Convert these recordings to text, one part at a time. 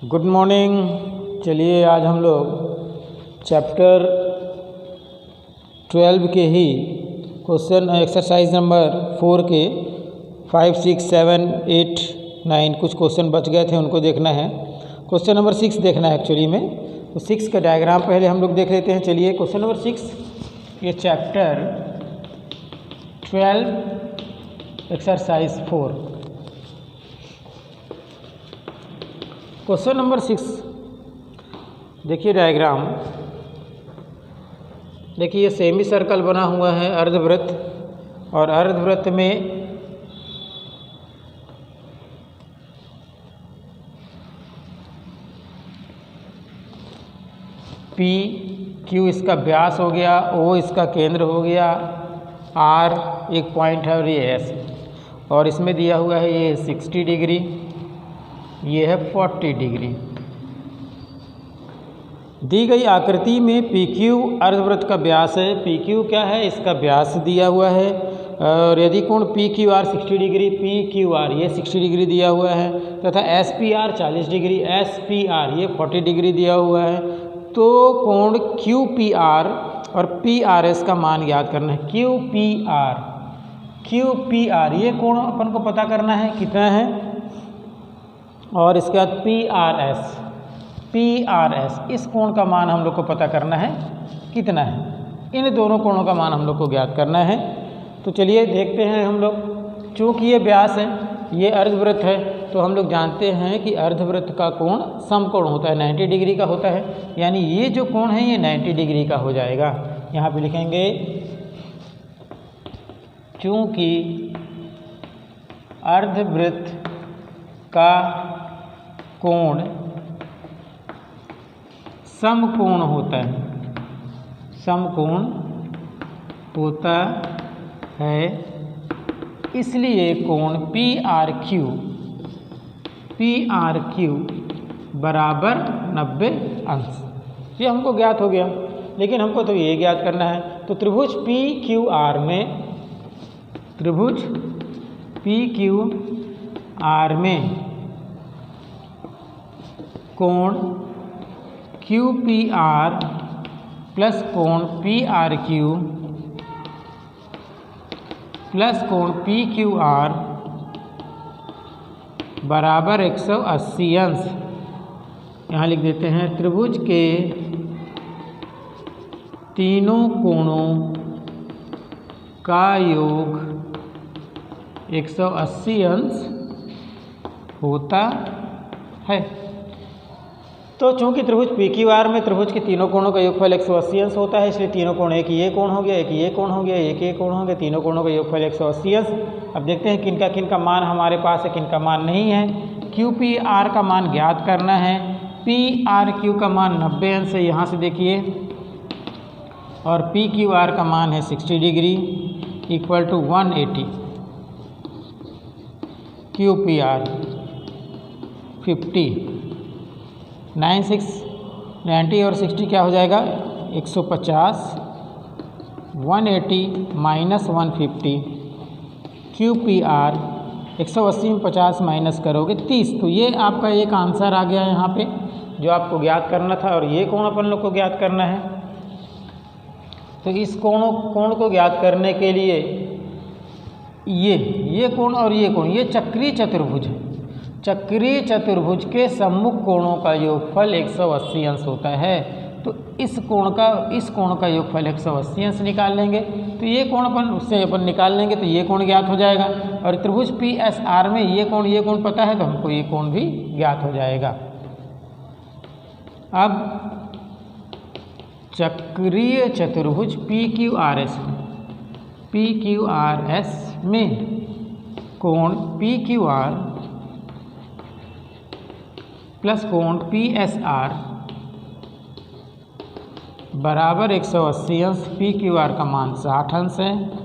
Good morning. चलिए आज हम लोग चैप्टर 12 के ही क्वेश्चन एक्सरसाइज नंबर 4 के 5, 6, 7, 8, 9 कुछ क्वेश्चन बच गए थे, उनको देखना है। क्वेश्चन नंबर 6 देखना है एक्चुअली में, तो 6 का डायग्राम पहले हम लोग देख लेते हैं। चलिए क्वेश्चन नंबर 6 ये चैप्टर 12 एक्सरसाइज 4 क्वेश्चन नंबर 6 देखिए डायग्राम। देखिए ये सेमी सर्कल बना हुआ है अर्धवृत्त, और अर्धवृत्त में पी क्यू इसका व्यास हो गया, ओ इसका केंद्र हो गया, आर एक पॉइंट है और ये एस, और इसमें दिया हुआ है ये 60 डिग्री, ये है 40 डिग्री। दी गई आकृति में पी क्यू अर्धवृत्त का व्यास है। पी क्यू क्या है, इसका व्यास दिया हुआ है, और यदि कोण P Q R 60 degree, P Q R ये 60 डिग्री दिया हुआ है, तथा S P R 40 degree, S P R ये 40 डिग्री दिया हुआ है, तो कोण क्यू पी आर और पी आर एस का मान ज्ञात करना है। क्यू पी आर ये कोण अपन को पता करना है कितना है, और इसके बाद पी आर एस इस कोण का मान हम लोग को पता करना है कितना है। इन दोनों कोणों का मान हम लोग को ज्ञात करना है। तो चलिए देखते हैं हम लोग। चूँकि ये व्यास है, ये अर्धवृत्त है, तो हम लोग जानते हैं कि अर्धवृत्त का कोण समकोण होता है, 90 डिग्री का होता है, यानी ये जो कोण है ये 90 डिग्री का हो जाएगा। यहाँ पे लिखेंगे चूँकि अर्धवृत्त का कोण समकोण होता है, इसलिए कोण पी आर क्यू बराबर 90 अंश। ये हमको ज्ञात हो गया, लेकिन हमको तो ये ज्ञात करना है। तो त्रिभुज पी क्यू आर में कोण क्यू पी आर प्लस कोण पी आर क्यू प्लस कोण पी क्यू आर बराबर 180 अंश। यहाँ लिख देते हैं त्रिभुज के तीनों कोणों का योग 180 अंश होता है। तो चूंकि त्रिभुज पी क्यू आर में त्रिभुज के तीनों कोणों का योगफल 180 अंश होता है, इसलिए तीनों कोण, एक ये कोण हो गया, एक ये कोण हो गया, एक ये कोण हो गया, तीनों कोणों का योगफल 180 अंश। अब देखते हैं किनका मान हमारे पास है, किनका मान नहीं है। क्यू पी आर का मान ज्ञात करना है। पी आर क्यू का मान 90 अंश है, यहाँ से देखिए, और पी क्यू आर का मान है 60 degree equal to 180। Q P R 50, 9, 6, 90 और 60 क्या हो जाएगा 150, 180 माइनस 150, क्यू पी आर 180 में 50 माइनस करोगे 30। तो ये आपका एक आंसर आ गया यहाँ पे जो आपको ज्ञात करना था, और ये कोण अपन लोग को ज्ञात करना है। तो इस कोण को ज्ञात करने के लिए ये कोण और ये कोण, ये चक्रीय चतुर्भुज है। चक्रीय चतुर्भुज के सम्मुख कोणों का योगफल 180 अंश होता है। तो इस कोण का योगफल 180 अंश निकाल लेंगे, तो ये कोण अपन निकाल लेंगे, तो ये कोण ज्ञात हो जाएगा। और त्रिभुज पी एस आर में ये कोण पता है, तो हमको ये कोण भी ज्ञात हो जाएगा। अब चक्रीय चतुर्भुज पी क्यू आर एस में कोण पी क्यू आर प्लस कोण पी एस आर बराबर 180 अंश। पी क्यू आर का मान 60 अंश है।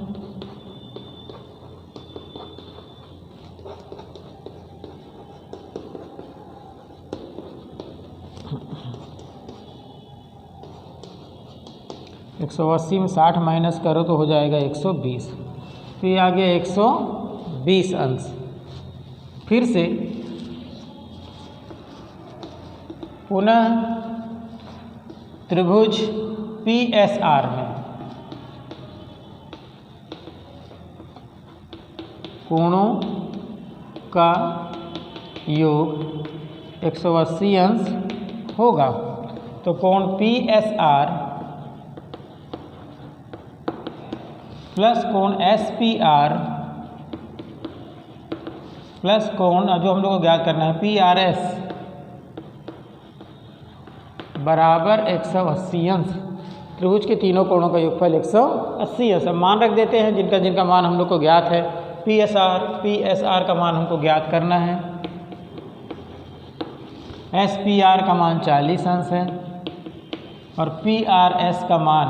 एक 180 में 60 माइनस करो तो हो जाएगा 120। तो ये आ गया 120 अंश। फिर से पुनः त्रिभुज PSR में कोणों का योग 180 अंश होगा। तो कोण PSR प्लस कोण SPR प्लस कोण जो हम लोग को ज्ञात करना है PRS बराबर 180 अंश। त्रिभुज के तीनों कोणों का योगफल 180 अंश। अब मान रख देते हैं जिनका जिनका मान हम लोग को ज्ञात है। PSR का मान हमको ज्ञात करना है। SPR का मान 40 अंश है और PRS का मान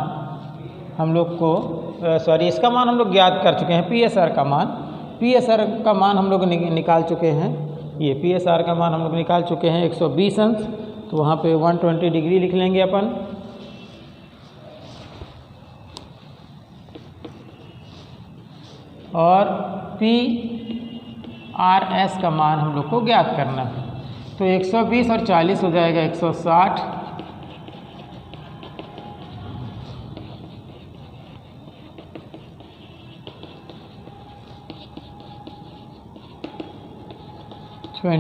हम लोग को इसका मान हम लोग ज्ञात कर चुके हैं। PSR का मान हम लोग निकाल चुके हैं। ये PSR का मान हम लोग निकाल चुके हैं 120 अंश। तो वहाँ पे 120 डिग्री लिख लेंगे अपन। और PRS का मान हम लोग को ज्ञात करना है। तो 120 और 40 हो जाएगा 160।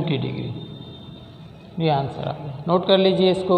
डिग्री ये आंसर आ गया। नोट कर लीजिए इसको।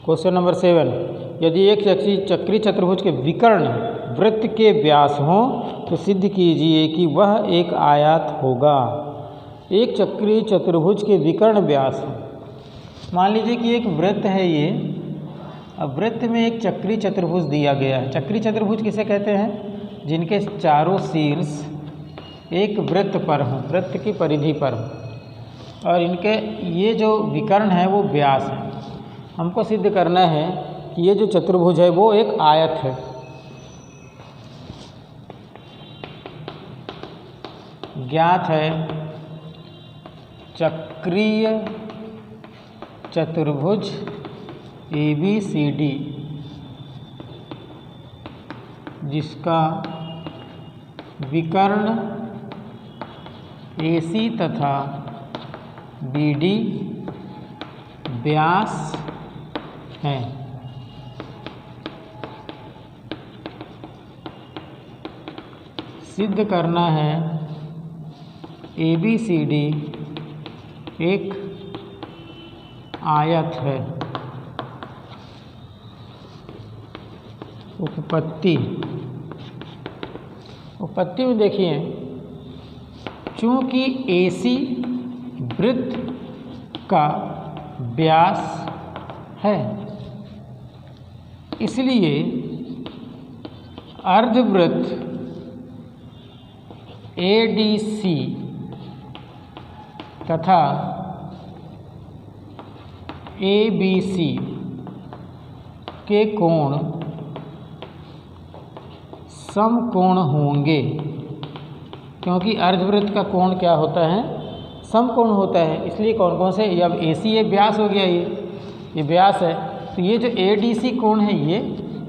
क्वेश्चन नंबर 7, यदि एक चक्री चतुर्भुज के विकर्ण वृत्त के व्यास हों तो सिद्ध कीजिए कि वह एक आयत होगा। एक चक्री चतुर्भुज के विकर्ण व्यास हो, मान लीजिए कि एक वृत्त है ये। अब वृत्त में एक चक्री चतुर्भुज दिया गया है। चक्री चतुर्भुज किसे कहते हैं? जिनके चारों शीर्ष एक वृत्त पर हों, वृत्त की परिधि पर हों, और इनके ये जो विकर्ण है वो व्यास है। हमको सिद्ध करना है कि ये जो चतुर्भुज है वो एक आयत है। ज्ञात है चक्रीय चतुर्भुज ABCD जिसका विकर्ण AC तथा BD व्यास है। सिद्ध करना है ABCD एक आयत है। उपपत्ति में देखिए, चूँकि AC वृत्त का व्यास है, इसलिए अर्धवृत्त ADC तथा ABC के कोण समकोण होंगे, क्योंकि अर्धवृत्त का कोण क्या होता है? समकोण होता है। इसलिए कौन कौन से, अब AC ये व्यास हो गया, ये व्यास है, तो ये जो ADC कोण है ये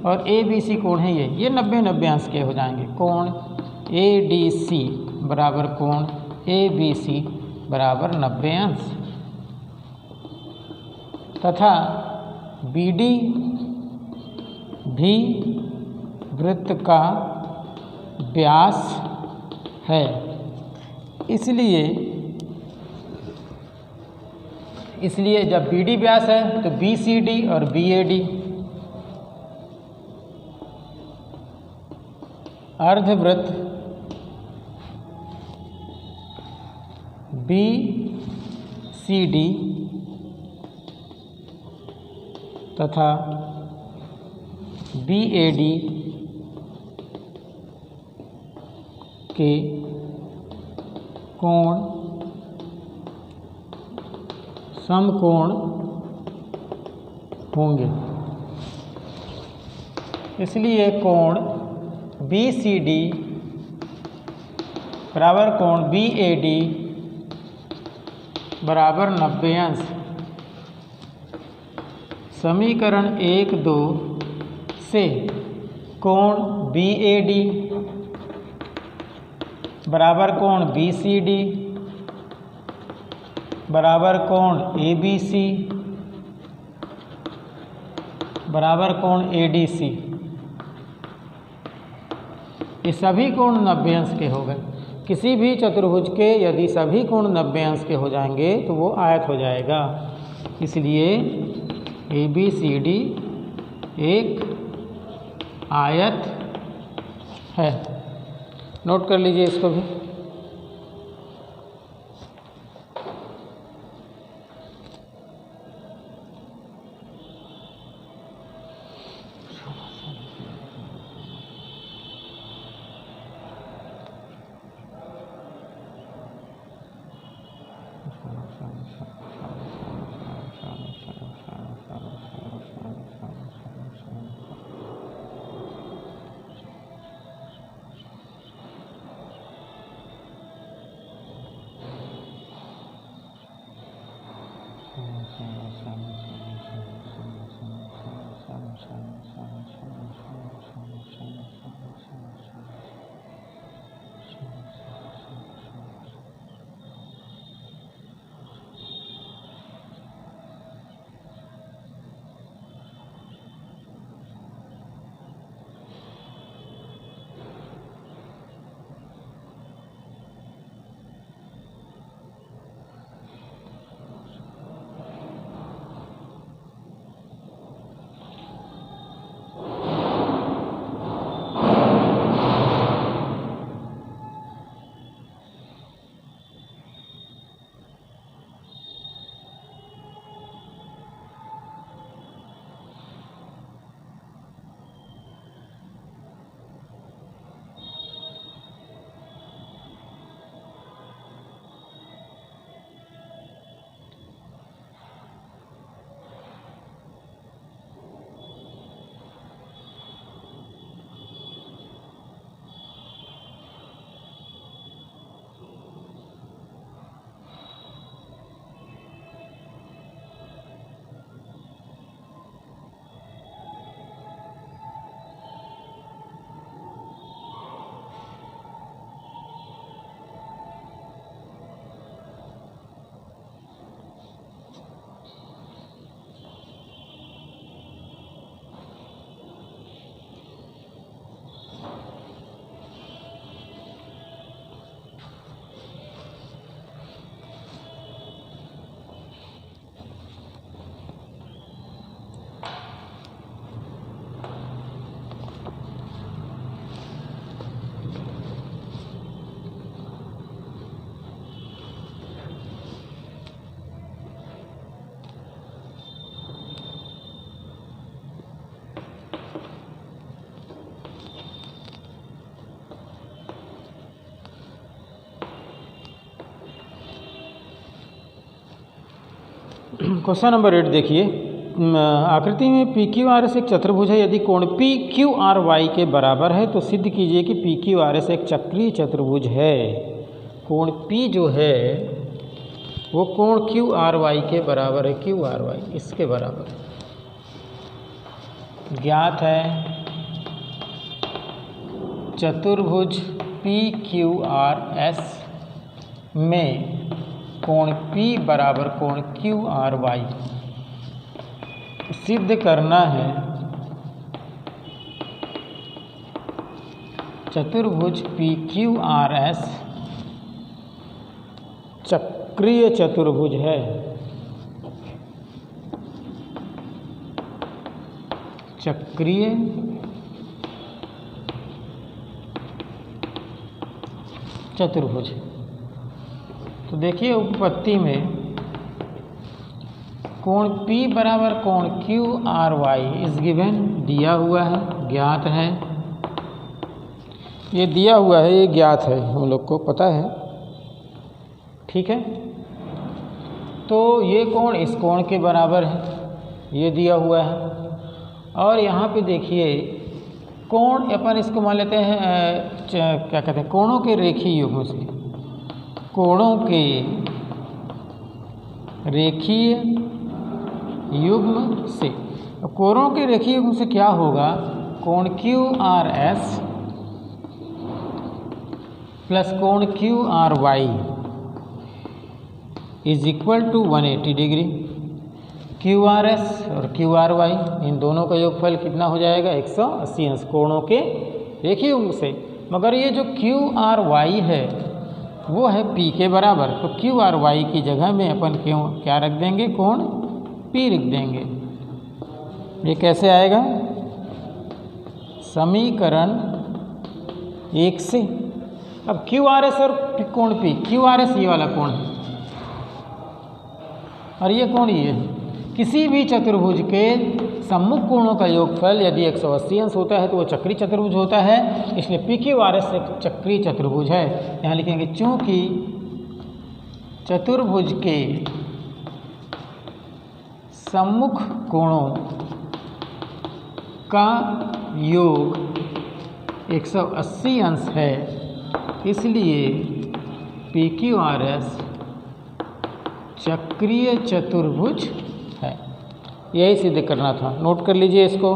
और ABC कोण है ये 90-90 अंश के हो जाएंगे। कोण ADC बराबर कोण ABC बराबर 90 अंश, तथा BD भी वृत्त का व्यास है, इसलिए जब BD व्यास है तो BCD और BAD अर्धवृत्त BCD तथा BAD के कोण समकोण होंगे। इसलिए कोण BCD बराबर कोण BAD बराबर 90 अंश। समीकरण 1-2 से कोण BAD बराबर कोण BCD बराबर कोण ABC बराबर कोण ADC, ये सभी कोण 90 अंश के हो गए। किसी भी चतुर्भुज के यदि सभी कोण 90 अंश के हो जाएंगे तो वो आयत हो जाएगा। इसलिए ABCD एक आयत है। नोट कर लीजिए इसको भी। क्वेश्चन नंबर 8 देखिए, आकृति में पी क्यू आर एस एक चतुर्भुज है। यदि कोण पी क्यू आर वाई के बराबर है तो सिद्ध कीजिए कि पी क्यू आर एस एक चक्रीय चतुर्भुज है। कोण पी जो है वो कोण क्यू आर वाई के बराबर है, क्यू आर वाई इसके बराबर ज्ञात है। चतुर्भुज पी क्यू आर एस में कोण P बराबर कोण क्यू आर वाई सिद्ध करना है। चतुर्भुज पी क्यू आर एस चक्रीय चतुर्भुज है। चक्रीय चतुर्भुज। तो देखिए उपपत्ति में कोण P बराबर कोण क्यू आर वाई इस गिवन दिया हुआ है, ज्ञात है। ये दिया हुआ है, ये ज्ञात है, हम लोग को पता है, ठीक है। तो ये कोण इस कोण के बराबर है, ये दिया हुआ है। और यहाँ पे देखिए कोण अपन इसको मान लेते हैं क्या कहते हैं, कोणों के रेखीय युग्म से। कोणों के रेखीय युग्म से, कोणों के रेखीय युग्म से क्या होगा, कोण क्यू आर एस प्लस कोण Q R Y is equal to 180 degree. Q R S और क्यू आर वाई इन दोनों का योगफल कितना हो जाएगा, 180 अंश कोणों के रेखीय युग्म से। मगर ये जो क्यू आर वाई है वो है P के बराबर, तो क्यू आर वाई की जगह में अपन क्यों क्या रख देंगे, कोण P लिख देंगे। ये कैसे आएगा, समीकरण 1 से। अब क्यू आर एस और कोण P, क्यू आर एस ये वाला कोण है और ये कोण ये है। किसी भी चतुर्भुज के सम्मुख कोणों का योगफल यदि 180 अंश होता है तो वो चक्रीय चतुर्भुज होता है, इसलिए पी क्यू आर एस एक चक्रीय चतुर्भुज है। यहाँ लिखेंगे चूंकि चतुर्भुज के सम्मुख कोणों का योग 180 अंश है, इसलिए पी क्यू आर एस चक्रीय चतुर्भुज है। यही सिद्ध करना था, नोट कर लीजिए इसको।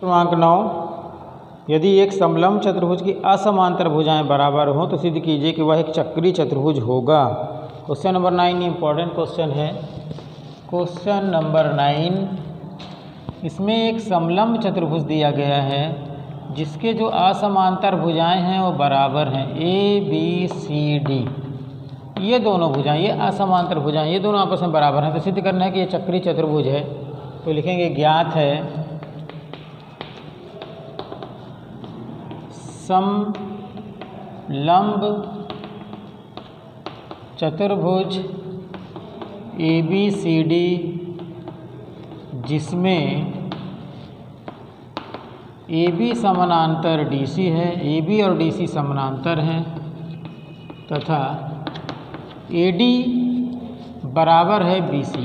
क्रमांक 9, यदि एक समलंब चतुर्भुज की असमांतर भुजाएं बराबर हों तो सिद्ध कीजिए कि वह एक चक्रीय चतुर्भुज होगा। क्वेश्चन नंबर 9 इंपॉर्टेंट क्वेश्चन है। क्वेश्चन नंबर 9, इसमें एक समलंब चतुर्भुज दिया गया है जिसके जो असमांतर भुजाएं हैं वो बराबर हैं, ए बी सी डी। ये दोनों भुजाएं, ये असमांतर भुजाएं, ये दोनों आपस में बराबर हैं। तो सिद्ध करना है कि ये चक्रीय चतुर्भुज है। तो लिखेंगे ज्ञात है समलंब चतुर्भुज ABCD जिसमें AB समानांतर DC है, AB और DC समानांतर हैं तथा AD बराबर है BC।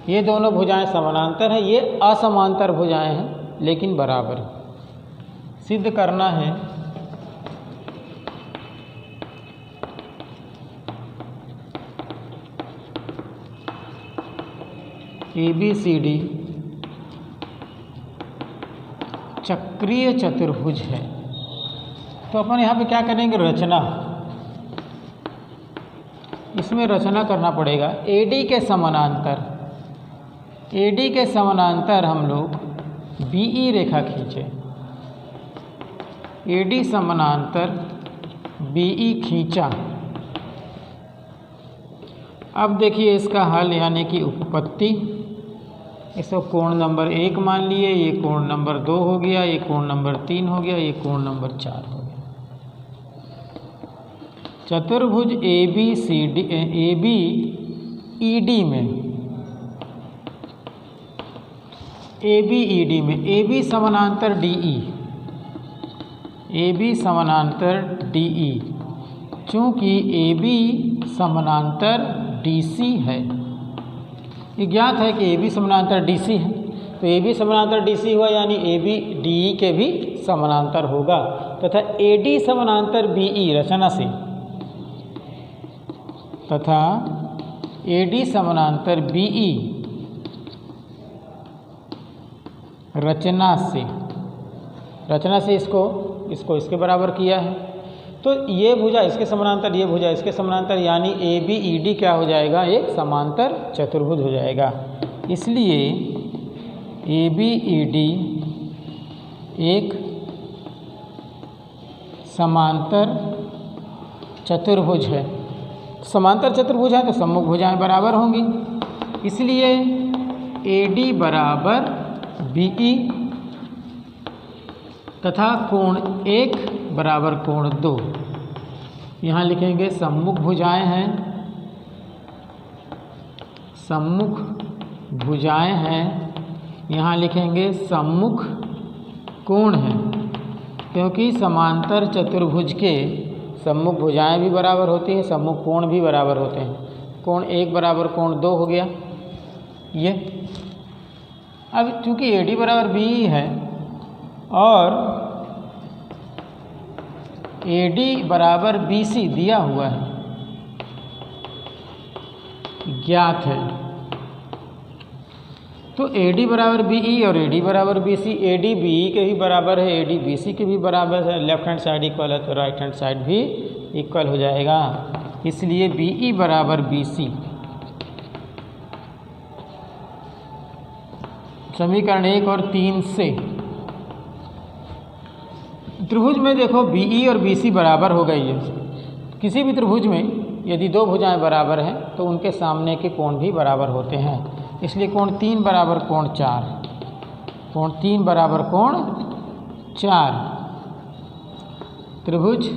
ये दोनों भुजाएं समानांतर हैं, ये असमांतर भुजाएं हैं लेकिन बराबर हैं। सिद्ध करना है ABCD चक्रीय चतुर्भुज है। तो अपन यहाँ पे क्या करेंगे, रचना, इसमें रचना करना पड़ेगा। AD के समानांतर हम लोग BE रेखा खींचे, AD समानांतर BE खींचा। अब देखिए इसका हल यानी कि उपपत्ति। इसको कोण नंबर 1 मान लिए, ये कोण नंबर 2 हो गया, ये कोण नंबर 3 हो गया, ये कोण नंबर 4 हो गया। चतुर्भुज ABED में AB समानांतर DE, चूँकि AB समानांतर DC है, ये ज्ञात है कि AB समानांतर DC है, तो AB समानांतर DC हुआ यानी AB DE के भी समानांतर होगा तथा AD समानांतर BE रचना से तथा AD समानांतर BE रचना से इसको इसके बराबर किया है। तो ये भुजा इसके समानांतर, ये भुजा इसके समानांतर, यानी ABED क्या हो जाएगा, एक समांतर चतुर्भुज हो जाएगा। इसलिए ABED एक समांतर चतुर्भुज है। समांतर चतुर्भुज है तो सम्मुख भुजाएं बराबर होंगी, इसलिए AD बराबर BE तथा कोण 1 बराबर कोण 2। यहाँ लिखेंगे सम्मुख भुजाएं हैं, यहाँ लिखेंगे सम्मुख कोण है, क्योंकि समांतर चतुर्भुज के सम्मुख भुजाएं भी बराबर होती हैं, सम्मुख कोण भी बराबर होते हैं। कोण 1 बराबर कोण 2 हो गया ये। अब चूँकि AD बराबर BE है और AD बराबर BC दिया हुआ है, ज्ञात है, तो AD बराबर BE और AD बराबर BC, AD BE के भी बराबर है, AD BC के भी बराबर है। लेफ्ट हैंड साइड इक्वल है तो राइट हैंड साइड भी इक्वल हो जाएगा, इसलिए BE बराबर BC। समीकरण 1 और 3 से त्रिभुज में देखो BE और BC बराबर हो गई है। किसी भी त्रिभुज में यदि दो भुजाएं बराबर हैं तो उनके सामने के कोण भी बराबर होते हैं, इसलिए कोण 3 बराबर कोण 4, कोण 3 बराबर कोण 4। त्रिभुज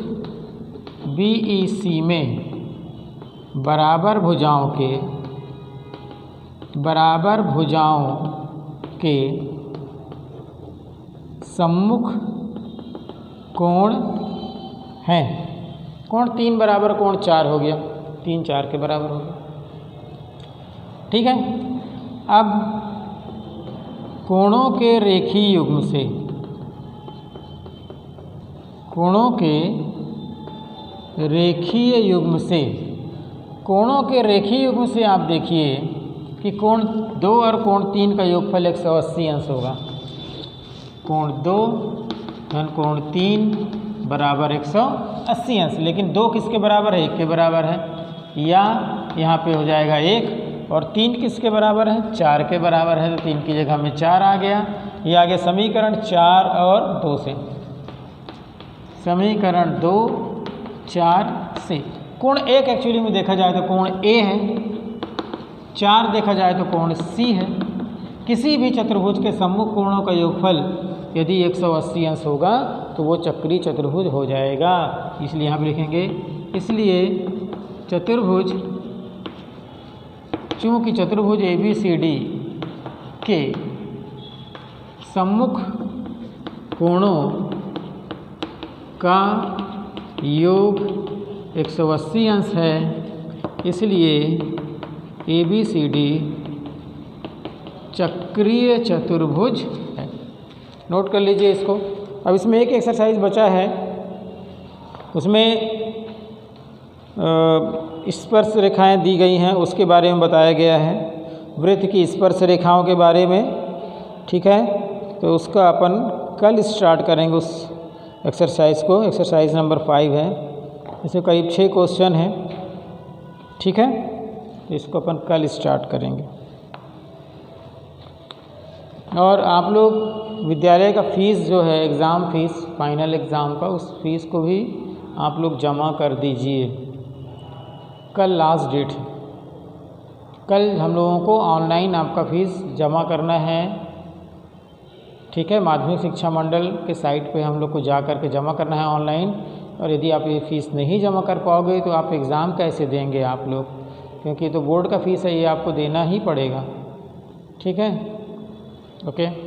BEC में बराबर भुजाओं के सम्मुख कोण है। कोण 3 बराबर कोण 4 हो गया, 3 4 के बराबर हो गया, ठीक है। अब कोणों के रेखीय युग्म से आप देखिए कि कोण 2 और कोण 3 का योगफल 180 अंश होगा। कोण 2 धन कोण 3 बराबर 180 अंश, लेकिन 2 किसके बराबर है, 1 के बराबर है, या यहाँ पे हो जाएगा 1, और 3 किसके बराबर है, 4 के बराबर है, तो 3 की जगह में 4 आ गया। ये आगे समीकरण 4 और 2 से, समीकरण 2 4 से कोण एक एक्चुअली में देखा जाए तो कोण ए है, 4 देखा जाए तो कोण सी है। किसी भी चतुर्भुज के सम्मुख कोणों का योगफल यदि 180 अंश होगा तो वो चक्रीय चतुर्भुज हो जाएगा। इसलिए यहाँ पर लिखेंगे, इसलिए चतुर्भुज, चूँकि चतुर्भुज ABCD के सम्मुख कोणों का योग 180 अंश है, इसलिए ABCD चक्रीय चतुर्भुज है। नोट कर लीजिए इसको। अब इसमें एक एक्सरसाइज बचा है, उसमें स्पर्श रेखाएं दी गई हैं, उसके बारे में बताया गया है, वृत्त की स्पर्श रेखाओं के बारे में। ठीक है, तो उसका अपन कल स्टार्ट करेंगे उस एक्सरसाइज को। एक्सरसाइज नंबर 5 है, इसमें करीब 6 क्वेश्चन हैं। ठीक है, तो इसको अपन कल स्टार्ट करेंगे। और आप लोग विद्यालय का फ़ीस जो है, एग्ज़ाम फ़ीस, फाइनल एग्ज़ाम का, उस फीस को भी आप लोग जमा कर दीजिए। कल लास्ट डेट है, कल हम लोगों को ऑनलाइन आपका फ़ीस जमा करना है। ठीक है, माध्यमिक शिक्षा मंडल के साइट पे हम लोग को जा कर के जमा करना है ऑनलाइन। और यदि आप ये फ़ीस नहीं जमा कर पाओगे तो आप एग्ज़ाम कैसे देंगे आप लोग, क्योंकि तो बोर्ड का फ़ीस है, ये आपको देना ही पड़ेगा। ठीक है, ओके।